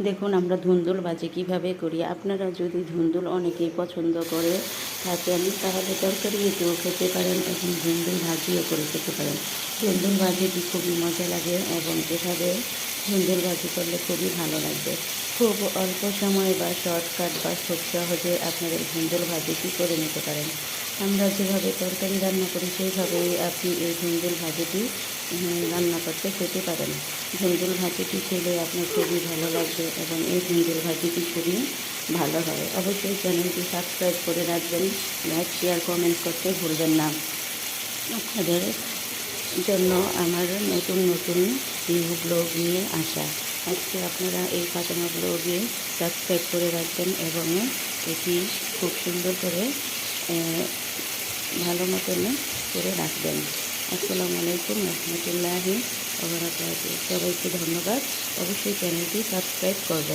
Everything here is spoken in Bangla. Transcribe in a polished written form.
দেখুন আমরা ধুন্দুল ভাজি কীভাবে করি। আপনারা যদি ধুন্দুল অনেকেই পছন্দ করে থাকেন তাহলে তরকারিতেও খেতে পারেন এবং ধুন্দুল ভাজিও করে খেতে পারেন। ধুন্দুল ভাজিটি খুবই মজা লাগে এবং এভাবে ধুন্দুল ভাজি করলে খুবই ভালো লাগবে। খুব অল্প সময় বা শর্টকাট বা খুব সহজে আপনারা এই ধুন্দুল ভাজিটি করে নিতে পারেন। আমরা যেভাবে তরকারি রান্না করি সেইভাবেই আপনি এই ধুন্দুল ভাজিটি রান্না করতে খেতে পারেন। ধুন্দুল ভাজিটি খেলে আপনার খুবই ভালো লাগবে এবং এই ধুন্দুল ভাজিটি খুবই ভালো হয়। অবশ্যই চ্যানেলটি সাবস্ক্রাইব করে রাখবেন, লাইক শেয়ার কমেন্ট করতে ভুলবেন না। আপনাদের জন্য আমার নতুন নতুন নিউ ব্লগ নিয়ে আসা। আজকে আপনারা এই ফাতেমা ব্লগে সাবস্ক্রাইব করে রাখবেন এবং এটি খুব সুন্দর করে ভালো মতন করে রাখবেন। আসসালামু আলাইকুম রহমতুল্লাহি ওয়া বারাকাতুহু। সবাইকে ধন্যবাদ। অবশ্যই চ্যানেলটি সাবস্ক্রাইব করবেন।